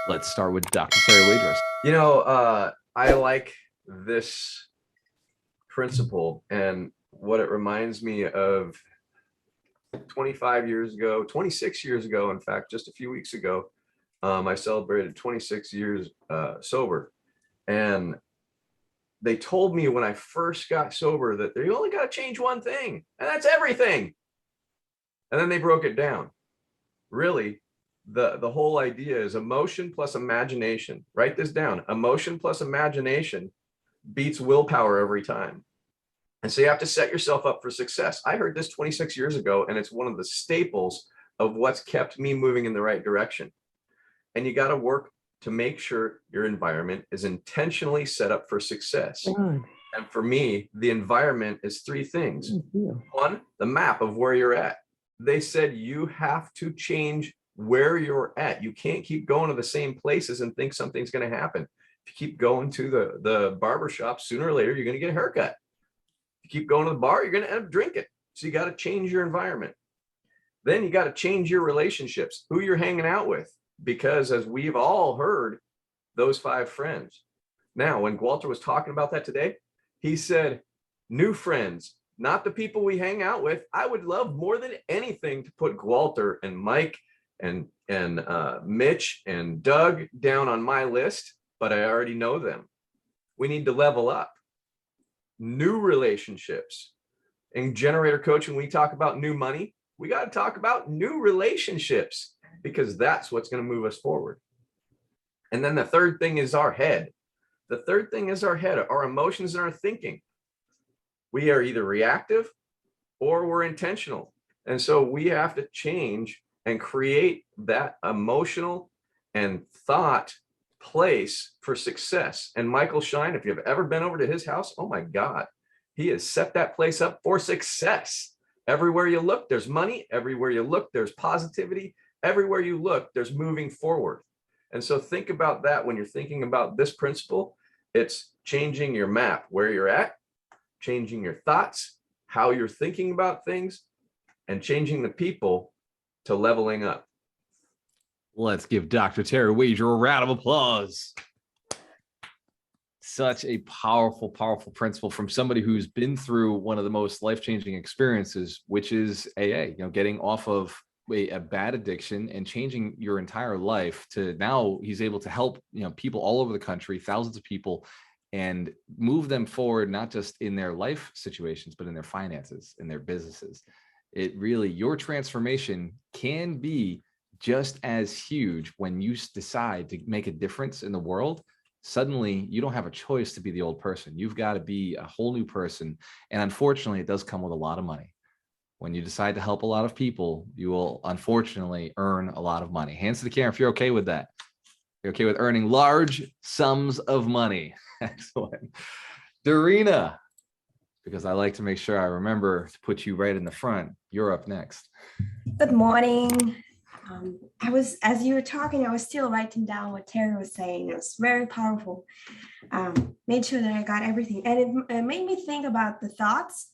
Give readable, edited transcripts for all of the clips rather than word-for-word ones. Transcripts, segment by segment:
Let's start with Dr. Terry Wagers. I like this principle, and what it reminds me of 25 years ago, 26 years ago, in fact, just a few weeks ago, I celebrated 26 years sober. And they told me when I first got sober that you only got to change one thing, and that's everything. And then they broke it down. Really, the whole idea is emotion plus imagination. Write this down. Emotion plus imagination beats willpower every time. And so you have to set yourself up for success. I heard this 26 years ago, and it's one of the staples of what's kept me moving in the right direction. And you got to work to make sure your environment is intentionally set up for success. And for me, the environment is three things. One, the map of where you're at. They said you have to change where you're at. You can't keep going to the same places and think something's going to happen. If you keep going to the barber shop, sooner or later, you're going to get a haircut. If you keep going to the bar, you're going to end up drinking. So you got to change your environment. Then you got to change your relationships, who you're hanging out with, because as we've all heard, those 5 friends. Now, when Walter was talking about that today, he said, new friends, not the people we hang out with. I would love more than anything to put Walter and Mike and Mitch and Doug down on my list, but I already know them. We need to level up. New relationships. In generator coaching, we talk about new money. We got to talk about new relationships, because that's what's going to move us forward. And then the third thing is our head. The third thing is our head, our emotions and our thinking. We are either reactive or we're intentional. And so we have to change and create that emotional and thought place for success. And Michael Shine, if you've ever been over to his house, oh my God, he has set that place up for success. Everywhere you look, there's money. Everywhere you look, there's positivity. Everywhere you look, there's moving forward. And so think about that when you're thinking about this principle. It's changing your map, where you're at, changing your thoughts, how you're thinking about things, and changing the people to leveling up. Let's give Dr. Terry Wager a round of applause. Such a powerful, powerful principle from somebody who's been through one of the most life-changing experiences, which is AA, getting off of a bad addiction and changing your entire life to now he's able to help, people all over the country, thousands of people, and move them forward, not just in their life situations, but in their finances, in their businesses. It really, your transformation can be just as huge when you decide to make a difference in the world. Suddenly you don't have a choice to be the old person. You've got to be a whole new person. And unfortunately, it does come with a lot of money. When you decide to help a lot of people, you will unfortunately earn a lot of money. Hands to the camera if you're okay with that. You're okay with earning large sums of money. Excellent. Darina, because I like to make sure I remember to put you right in the front. You're up next. Good morning. As you were talking, I was still writing down what Terry was saying. It was very powerful. Made sure that I got everything. And it made me think about the thoughts.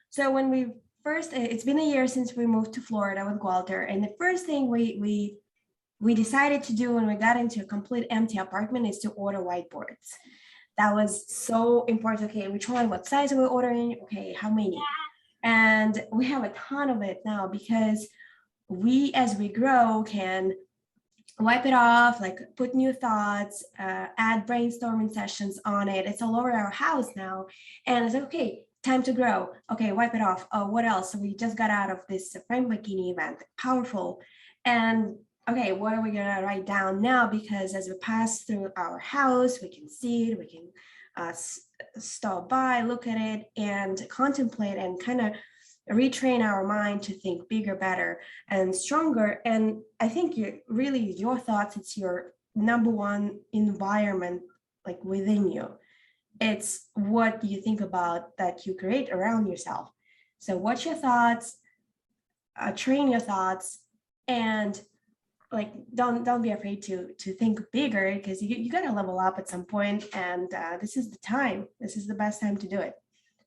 So when we first, it's been a year since we moved to Florida with Walter. And the first thing we decided to do when we got into a complete empty apartment is to order whiteboards. That was so important. Okay, which one, what size are we ordering? Okay, how many? And we have a ton of it now because we, as we grow, can wipe it off, like put new thoughts, add brainstorming sessions on it. It's all over our house now. And it's like, okay, time to grow. Okay, wipe it off. Oh, what else? So we just got out of this Frank Bikini event, powerful. And okay, what are we gonna write down now? Because as we pass through our house, we can see it, we can stop by, look at it, and contemplate and kind of retrain our mind to think bigger, better, and stronger. And I think your thoughts, it's your number one environment, like within you. It's what you think about that you create around yourself. So watch your thoughts, train your thoughts, and like don't be afraid to think bigger, because you got to level up at some point, and this is the time. This is the best time to do it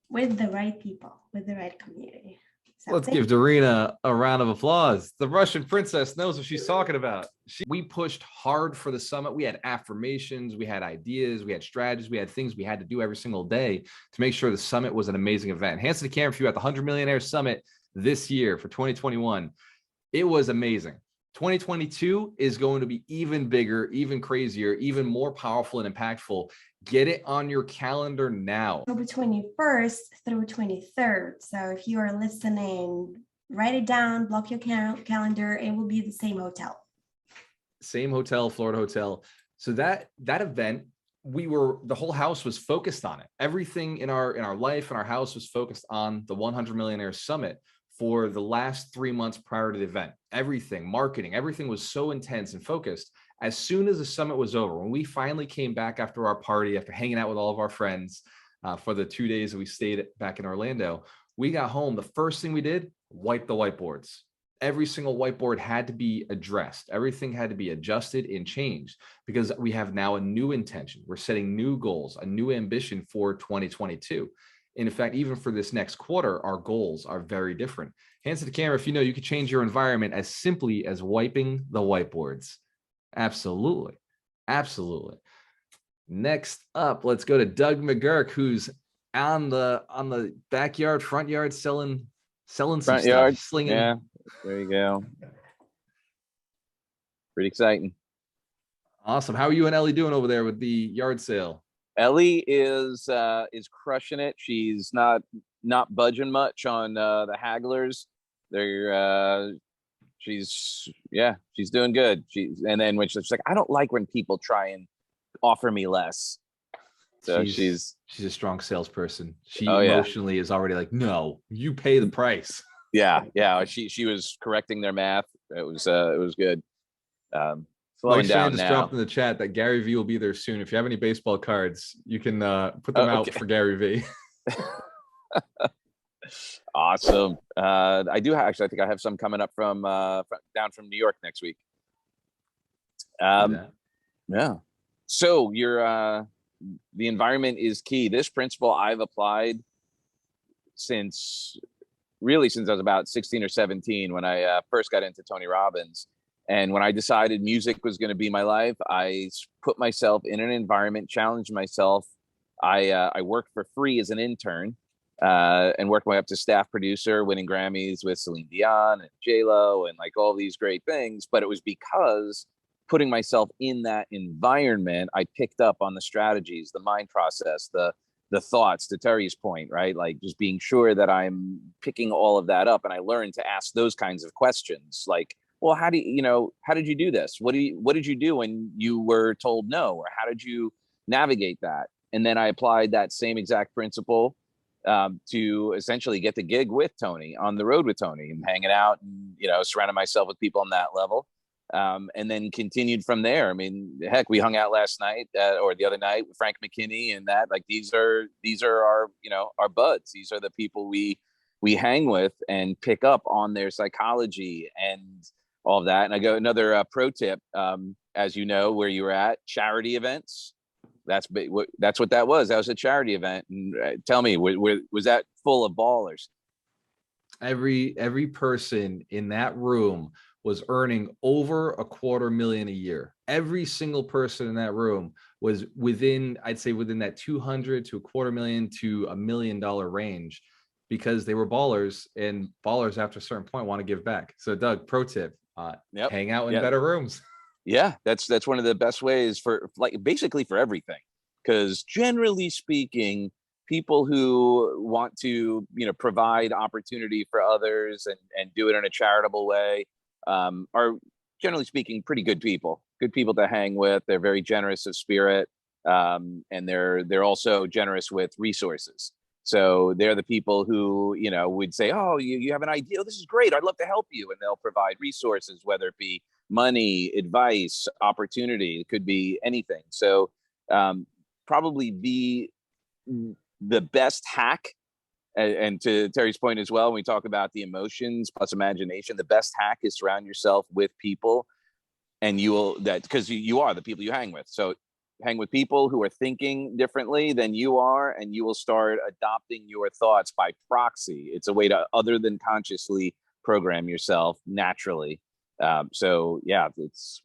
with the right people, with the right community. So Let's thank give Darina a round of applause. The Russian princess knows what she's talking about. We pushed hard for the summit. We had affirmations, we had ideas, we had strategies, we had things we had to do every single day to make sure the summit was an amazing event. Hands to the camera if you were at the 100 Millionaire Summit this year for 2021. It was amazing. 2022 is going to be even bigger, even crazier, even more powerful and impactful. Get it on your calendar now. October 21st through 23rd. So if you are listening, write it down, block your calendar. It will be the same hotel. Same hotel, Florida hotel. So that event, the whole house was focused on it. Everything in our life and our house was focused on the 100 Millionaire Summit for the last 3 months prior to the event. Everything, marketing, everything was so intense and focused. As soon as the summit was over, when we finally came back after our party, after hanging out with all of our friends for the 2 days that we stayed back in Orlando, we got home. The first thing we did, wipe the whiteboards. Every single whiteboard had to be addressed. Everything had to be adjusted and changed because we have now a new intention. We're setting new goals, a new ambition for 2022. And in fact, even for this next quarter, our goals are very different. Hands to the camera if you know you could change your environment as simply as wiping the whiteboards. Absolutely. Absolutely. Next up, let's go to Doug McGurk, who's on the backyard, front yard, selling some Front stuff, yard, slinging. yeah, there you go. Pretty exciting. Awesome. How are you and Ellie doing over there with the yard sale? Ellie is crushing it. She's not budging much on the hagglers. She's doing good. And then when she's like, I don't like when people try and offer me less. So she's a strong salesperson. She Oh, yeah. emotionally is already like, no, you pay the price. yeah. She was correcting their math. It was good. Slowing Mike Shand down just now. dropped in the chat that Gary Vee will be there soon. If you have any baseball cards, you can put them out for Gary Vee. Awesome. I do actually. I think I have some coming up from down from New York next week. Yeah. So the environment is key. This principle I've applied since I was about 16 or 17 when I first got into Tony Robbins. And when I decided music was going to be my life, I put myself in an environment, challenged myself. I worked for free as an intern and worked my way up to staff producer, winning Grammys with Celine Dion and J-Lo and like all these great things. But it was because putting myself in that environment, I picked up on the strategies, the mind process, the thoughts, to Terry's point, right? Like just being sure that I'm picking all of that up. And I learned to ask those kinds of questions like, well, how did you do this? What did you do when you were told no? Or how did you navigate that? And then I applied that same exact principle to essentially get the gig with Tony, on the road with Tony, and hanging out and, surrounding myself with people on that level. And then continued from there. I mean, heck, we hung out last night or the other night with Frank McKinney, and that, like, these are our, our buds. These are the people we hang with and pick up on their psychology and all of that. And I go another pro tip, as you know, where you were at charity events. That's what that was. That was a charity event. And tell me, was that full of ballers? Every person in that room was earning over $250,000 a year. Every single person in that room was within that 200 to $250,000 to $1 million range, because they were ballers, and ballers after a certain point want to give back. So Doug, pro tip, hang out in better rooms. Yeah, that's one of the best ways for, like, basically for everything. Because generally speaking, people who want to, provide opportunity for others and do it in a charitable way are, generally speaking, pretty good people to hang with. They're very generous of spirit, and they're also generous with resources. So they're the people who, would say, oh, you have an idea. Oh, this is great. I'd love to help you. And they'll provide resources, whether it be money, advice, opportunity. It could be anything. So probably the best hack, and to Terry's point as well, when we talk about the emotions plus imagination, the best hack is surround yourself with people, and because you are the people you hang with. So hang with people who are thinking differently than you are, and you will start adopting your thoughts by proxy. It's a way to, other than consciously, program yourself naturally. So yeah, it's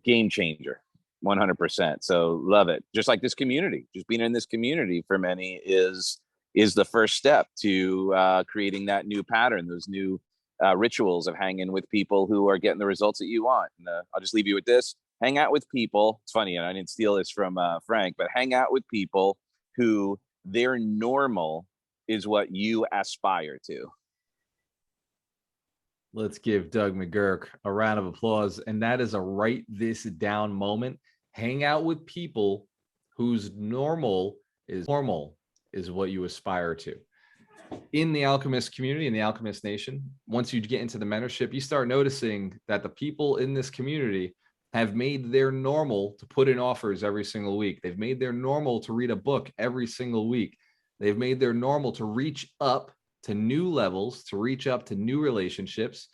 game changer, 100%. So love it. Just like this community, just being in this community for many is the first step to creating that new pattern, those new rituals of hanging with people who are getting the results that you want. And I'll just leave you with this: hang out with people. It's funny, and I didn't steal this from Frank, but hang out with people who their normal is what you aspire to. Let's give Doug McGurk a round of applause. And that is a write this down moment. Hang out with people whose normal is what you aspire to. In the Alchemist community, in the Alchemist Nation, once you get into the mentorship, you start noticing that the people in this community have made their normal to put in offers every single week. They've made their normal to read a book every single week. They've made their normal to reach up to new levels, to reach up to new relationships.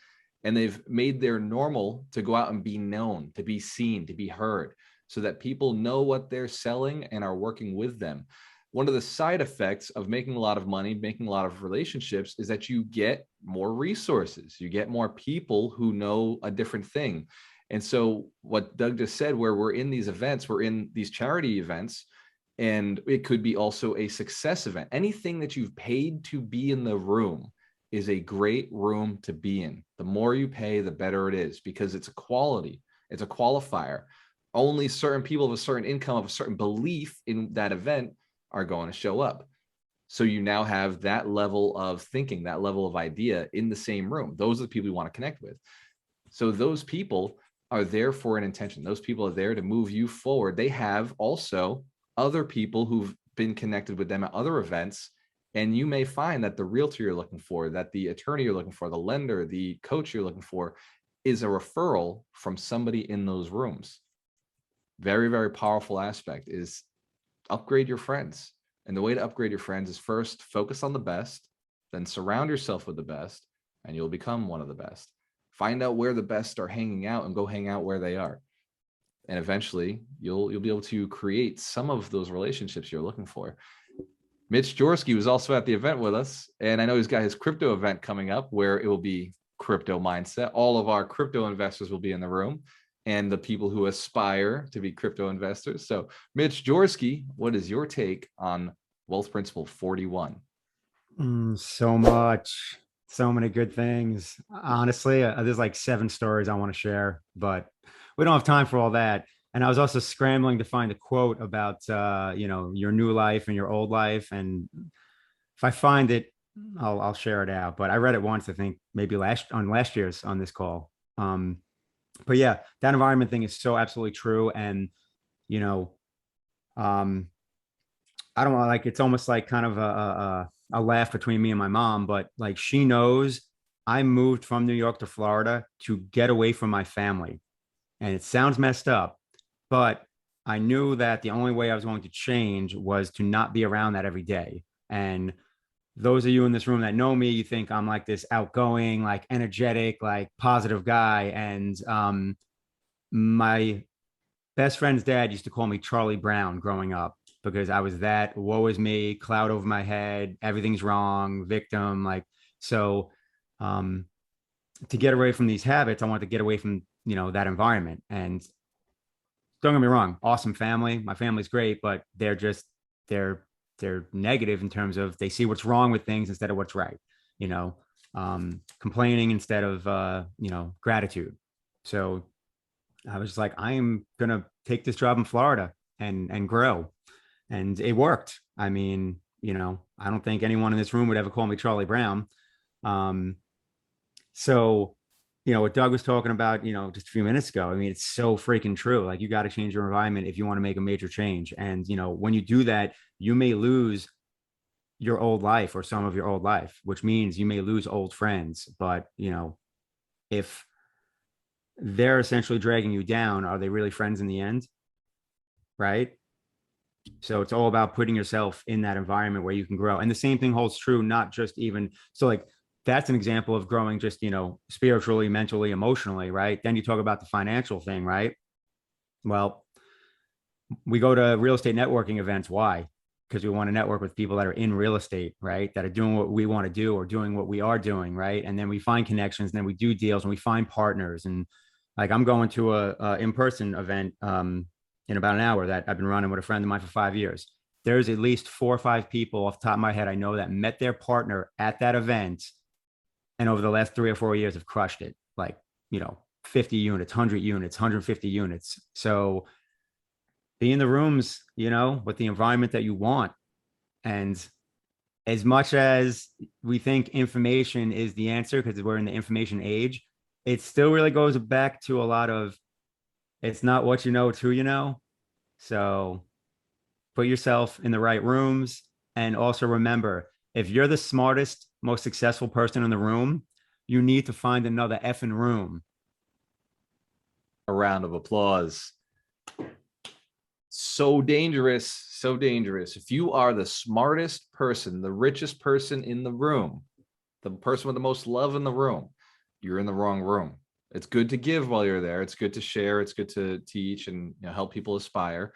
And they've made their normal to go out and be known, to be seen, to be heard, so that people know what they're selling and are working with them. One of the side effects of making a lot of money, making a lot of relationships, is that you get more resources. You get more people who know a different thing. And so what Doug just said, where we're in these events, we're in these charity events, and it could be also a success event. Anything that you've paid to be in the room is a great room to be in. The more you pay, the better it is, because it's a quality, it's a qualifier. Only certain people of a certain income, of a certain belief in that event are going to show up. So you now have that level of thinking, that level of idea in the same room. Those are the people you want to connect with. So those people are there for an intention. Those people are there to move you forward. They have also other people who've been connected with them at other events. And you may find that the realtor you're looking for, that the attorney you're looking for, the lender, the coach you're looking for is a referral from somebody in those rooms. Very, very powerful aspect is upgrade your friends. And the way to upgrade your friends is first focus on the best, then surround yourself with the best, and you'll become one of the best. Find out where the best are hanging out and go hang out where they are. And eventually you'll be able to create some of those relationships you're looking for. Mitch Jorsky was also at the event with us, and I know he's got his crypto event coming up where it will be crypto mindset. All of our crypto investors will be in the room, and the people who aspire to be crypto investors. So Mitch Jorsky, what is your take on Wealth Principle 41? So much, so many good things. Honestly, there's like 7 stories I want to share, but we don't have time for all that. And I was also scrambling to find a quote about, your new life and your old life. And if I find it, I'll share it out. But I read it once, I think maybe last year's on this call. But yeah, that environment thing is so absolutely true. And, I don't want, like, it's almost like kind of a laugh between me and my mom, but like, she knows I moved from New York to Florida to get away from my family. And it sounds messed up, but I knew that the only way I was going to change was to not be around that every day. And those of you in this room that know me, you think I'm like this outgoing, like energetic, like positive guy. And my best friend's dad used to call me Charlie Brown growing up, because I was that woe is me, cloud over my head, everything's wrong, victim. Like, so to get away from these habits, I wanted to get away from, that environment. And don't get me wrong, awesome family. My family's great, but they're negative in terms of they see what's wrong with things instead of what's right, complaining instead of, gratitude. So I was like, I am going to take this job in Florida and grow. And it worked. I mean, I don't think anyone in this room would ever call me Charlie Brown. So, what Doug was talking about, just a few minutes ago, I mean, it's so freaking true. Like, you got to change your environment if you want to make a major change. And, when you do that, you may lose your old life or some of your old life, which means you may lose old friends. But, if they're essentially dragging you down, are they really friends in the end? Right? So it's all about putting yourself in that environment where you can grow. And the same thing holds true, not just even, so like, that's an example of growing just, spiritually, mentally, emotionally, right? Then you talk about the financial thing, right? Well, we go to real estate networking events. Why? Because we want to network with people that are in real estate, right? That are doing what we want to do or doing what we are doing, right? And then we find connections, and then we do deals, and we find partners. And like I'm going to a in-person event in about an hour that I've been running with a friend of mine for 5 years. There's at least 4 or 5 people off the top of my head I know that met their partner at that event, and over the last 3 or 4 years have crushed it. Like, 50 units, 100 units, 150 units. So be in the rooms, with the environment that you want. And as much as we think information is the answer, because we're in the information age, it still really goes back to a lot of, it's not what you know, it's who you know. So put yourself in the right rooms. And also remember, if you're the smartest, most successful person in the room, you need to find another effing room. A round of applause. So dangerous, so dangerous. If you are the smartest person, the richest person in the room, the person with the most love in the room, you're in the wrong room. It's good to give while you're there. It's good to share. It's good to teach and help people aspire.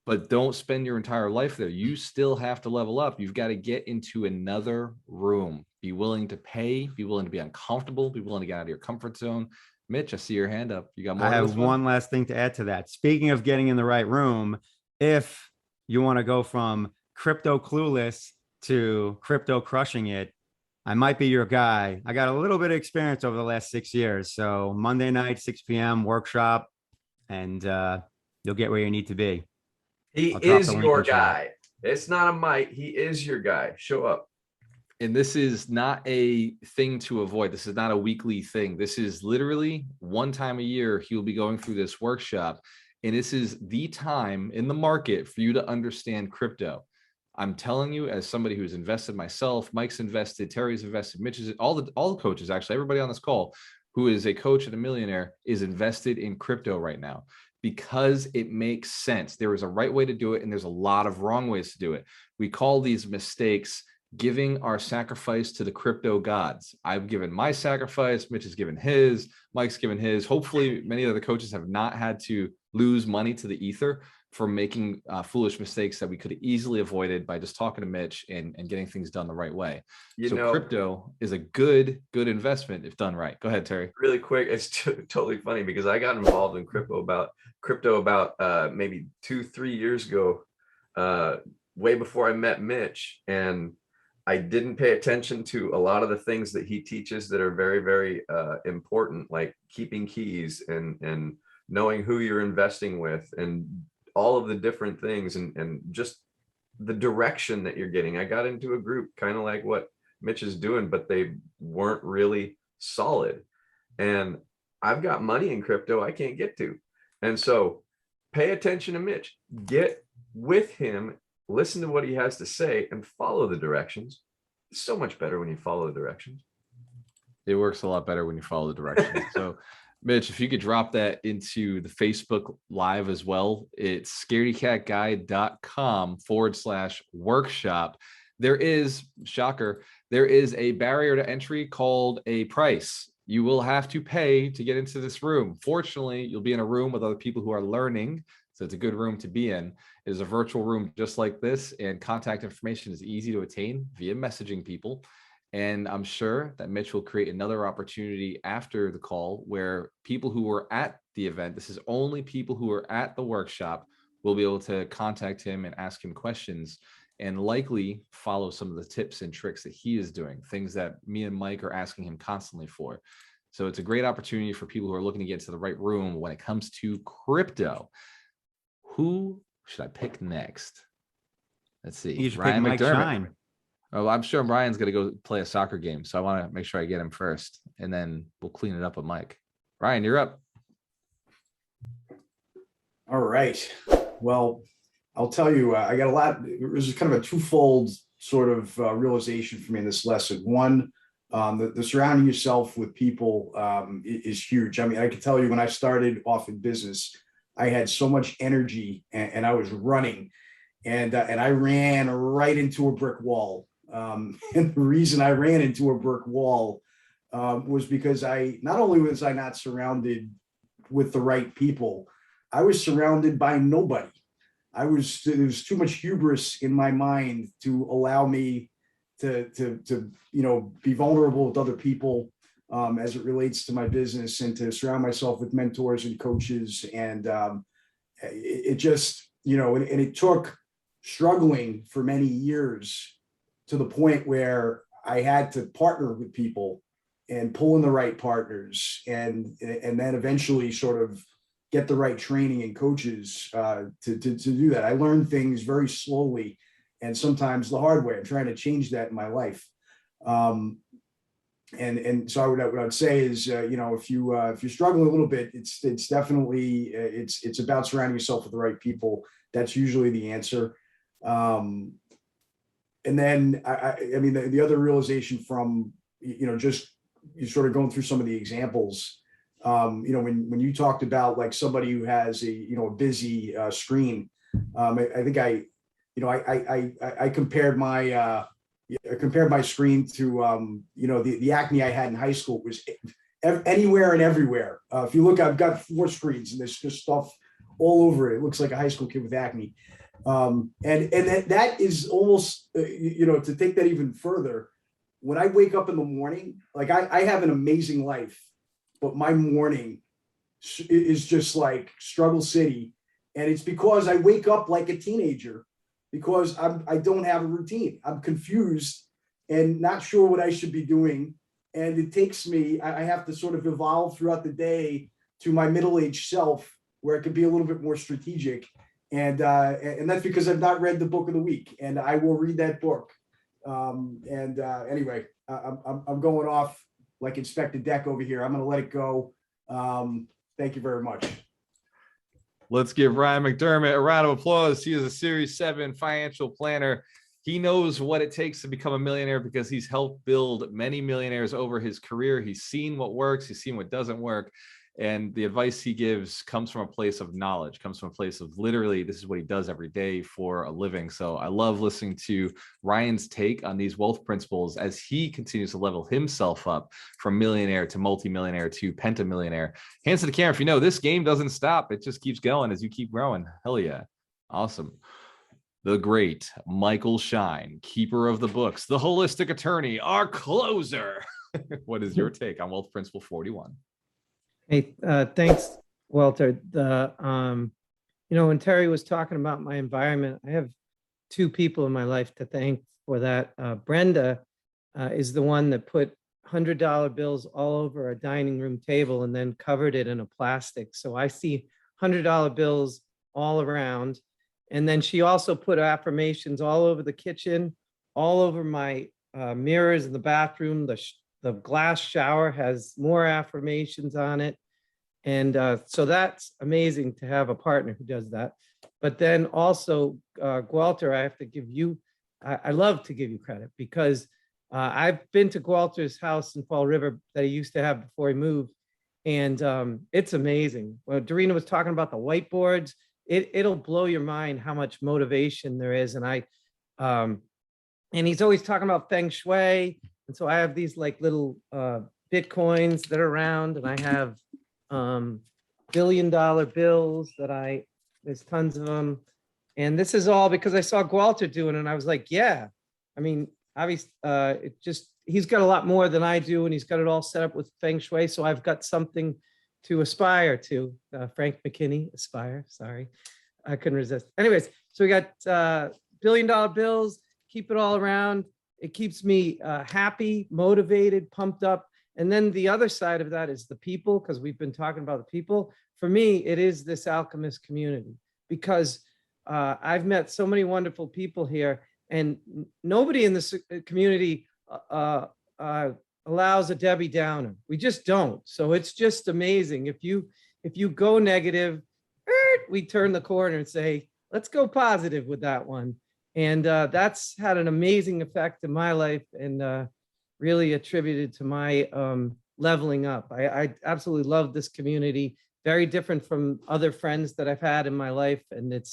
But don't spend your entire life there. You still have to level up. You've got to get into another room. Be willing to pay. Be willing to be uncomfortable. Be willing to get out of your comfort zone. Mitch, I see your hand up. You got more? I have one last thing to add to that. Speaking of getting in the right room, if you want to go from crypto clueless to crypto crushing it, I might be your guy. I got a little bit of experience over the last 6 years. So Monday night, 6 p.m. workshop, and you'll get where you need to be. He is your guy. It's not a might. He is your guy. Show up. And this is not a thing to avoid. This is not a weekly thing. This is literally one time a year. He'll be going through this workshop. And this is the time in the market for you to understand crypto. I'm telling you, as somebody who's invested myself, Mike's invested, Terry's invested, Mitch is, all the coaches, actually, everybody on this call who is a coach and a millionaire is invested in crypto right now because it makes sense. There is a right way to do it, and there's a lot of wrong ways to do it. We call these mistakes giving our sacrifice to the crypto gods. I've given my sacrifice. Mitch has given his. Mike's given his. Hopefully, many of the coaches have not had to lose money to the ether for making foolish mistakes that we could have easily avoided by just talking to Mitch and getting things done the right way. Crypto is a good investment if done right. Go ahead, Terry. Really quick. It's totally funny because I got involved in crypto about maybe 2-3 years ago, way before I met Mitch. And I didn't pay attention to a lot of the things that he teaches that are very, very important, like keeping keys and knowing who you're investing with and all of the different things and just the direction that you're getting. I got into a group kind of like what Mitch is doing, but they weren't really solid. And I've got money in crypto I can't get to. And so pay attention to Mitch, get with him, listen to what he has to say and follow the directions. It's so much better when you follow the directions. It works a lot better when you follow the directions. So Mitch, if you could drop that into the Facebook Live as well, it's scaredycatguide.com/workshop. There is, shocker, there is a barrier to entry called a price. You will have to pay to get into this room. Fortunately, you'll be in a room with other people who are learning. So it's a good room to be in. It is a virtual room just like this, and contact information is easy to attain via messaging people. And I'm sure that Mitch will create another opportunity after the call where people who were at the event, this is only people who are at the workshop, will be able to contact him and ask him questions and likely follow some of the tips and tricks that he is doing, things that me and Mike are asking him constantly for. So it's a great opportunity for people who are looking to get into the right room when it comes to crypto. Who should I pick next? Let's see. You should pick Mike Shine. Oh, I'm sure Brian's going to go play a soccer game. So I want to make sure I get him first, and then we'll clean it up with Mike. Brian, you're up. All right. Well, I'll tell you, I got a lot. It was kind of a twofold sort of realization for me in this lesson. One, the surrounding yourself with people is huge. I mean, I can tell you when I started off in business, I had so much energy and I was running and I ran right into a brick wall. And the reason I ran into a brick wall was because not only was I not surrounded with the right people, I was surrounded by nobody. there was too much hubris in my mind to allow me to be vulnerable with other people as it relates to my business, and to surround myself with mentors and coaches. And it just, and it took struggling for many years to the point where I had to partner with people and pull in the right partners, and then eventually sort of get the right training and coaches to do that. I learned things very slowly and sometimes the hard way. I'm trying to change that in my life. And so what I would say is, if you're struggling a little bit, it's definitely, it's about surrounding yourself with the right people. That's usually the answer. And then I mean, the other realization from, just you sort of going through some of the examples, when you talked about like somebody who has a busy screen, I think I compared my screen to the acne I had in high school. It was anywhere and everywhere. If you look, I've got 4 screens and there's just stuff all over it. It looks like a high school kid with acne. And that is almost, to take that even further, when I wake up in the morning, like I have an amazing life, but my morning is just like struggle city. And it's because I wake up like a teenager, because I don't have a routine. I'm confused and not sure what I should be doing. And it takes me, I have to sort of evolve throughout the day to my middle-aged self, where it could be a little bit more strategic. And that's because I've not read the book of the week, and I will read that book. Anyway, I'm going off like Inspector Deck over here. I'm going to let it go. Thank you very much. Let's give Ryan McDermott a round of applause. He is a Series 7 financial planner. He knows what it takes to become a millionaire because he's helped build many millionaires over his career. He's seen what works. He's seen what doesn't work. And the advice he gives comes from a place of knowledge, comes from a place of literally, this is what he does every day for a living. So I love listening to Ryan's take on these wealth principles as he continues to level himself up from millionaire to multimillionaire to pentamillionaire. Hands to the camera if you know this game doesn't stop. It just keeps going as you keep growing. Hell yeah. Awesome. The great Michael Shine, keeper of the books, the holistic attorney, our closer. What is your take on Wealth Principle 41? Hey, thanks, Walter. When Terry was talking about my environment, I have 2 people in my life to thank for that. Brenda is the one that put $100 bills all over our dining room table and then covered it in a plastic. So I see $100 bills all around. And then she also put affirmations all over the kitchen, all over my mirrors in the bathroom. The glass shower has more affirmations on it. And so that's amazing to have a partner who does that. But then also, Walter, I have to give you, I love to give you credit, because I've been to Walter's house in Fall River that he used to have before he moved. And it's amazing. Well, Dorina was talking about the whiteboards. It'll blow your mind how much motivation there is. And and he's always talking about Feng Shui. And so I have these like little Bitcoins that are around, and I have $1 billion bills that there's tons of them. And this is all because I saw Walter doing it, and I was like, yeah, I mean, obviously, he's got a lot more than I do, and he's got it all set up with Feng Shui. So I've got something to aspire to. Frank McKinney, aspire, sorry. I couldn't resist. Anyways, so we got $1 billion bills, keep it all around. It keeps me happy, motivated, pumped up. And then the other side of that is the people, because we've been talking about the people. For me, it is this alchemist community, because I've met so many wonderful people here, and nobody in this community allows a Debbie Downer. We just don't. So it's just amazing. If you go negative, we turn the corner and say, let's go positive with that one. And that's had an amazing effect in my life, and really attributed to my leveling up. I absolutely love this community. Very different from other friends that I've had in my life. And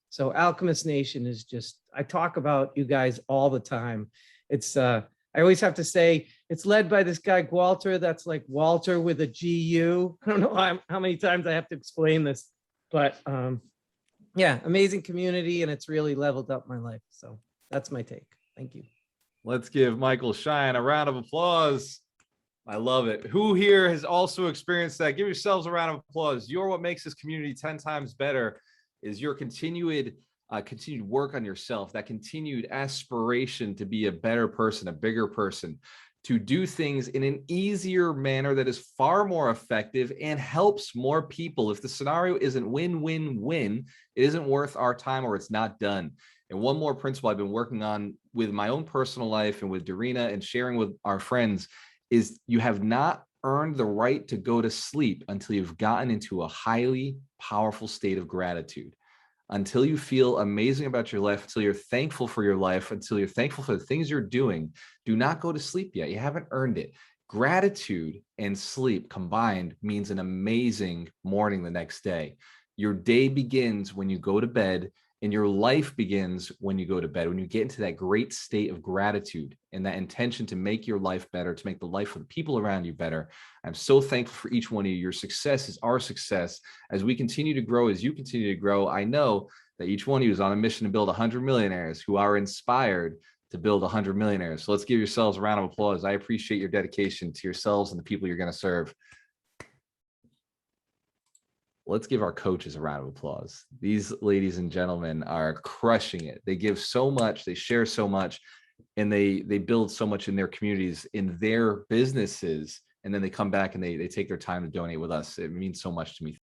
so Alchemist Nation is just, I talk about you guys all the time. It's, I always have to say, it's led by this guy, Walter. That's like Walter with a GU. I don't know how many times I have to explain this, but yeah, amazing community, and it's really leveled up my life. So that's my take. Thank you. Let's give Michael Shine a round of applause. I love it. Who here has also experienced that? Give yourselves a round of applause. You're what makes this community 10 times better is your continued work on yourself, that continued aspiration to be a better person, a bigger person, to do things in an easier manner that is far more effective and helps more people. If the scenario isn't win-win-win, it isn't worth our time or it's not done. And one more principle I've been working on with my own personal life and with Darina and sharing with our friends is you have not earned the right to go to sleep until you've gotten into a highly powerful state of gratitude. Until you feel amazing about your life, until you're thankful for your life, until you're thankful for the things you're doing, do not go to sleep yet. You haven't earned it. Gratitude and sleep combined means an amazing morning the next day. Your day begins when you go to bed, and your life begins when you go to bed, when you get into that great state of gratitude and that intention to make your life better, to make the life of the people around you better. I'm so thankful for each one of you. Your success is our success. As we continue to grow, as you continue to grow, I know that each one of you is on a mission to build 100 millionaires who are inspired to build 100 millionaires. So let's give yourselves a round of applause. I appreciate your dedication to yourselves and the people you're going to serve. Let's give our coaches a round of applause. These ladies and gentlemen are crushing it. They give so much, they share so much, and they build so much in their communities, in their businesses, and then they come back and they take their time to donate with us. It means so much to me.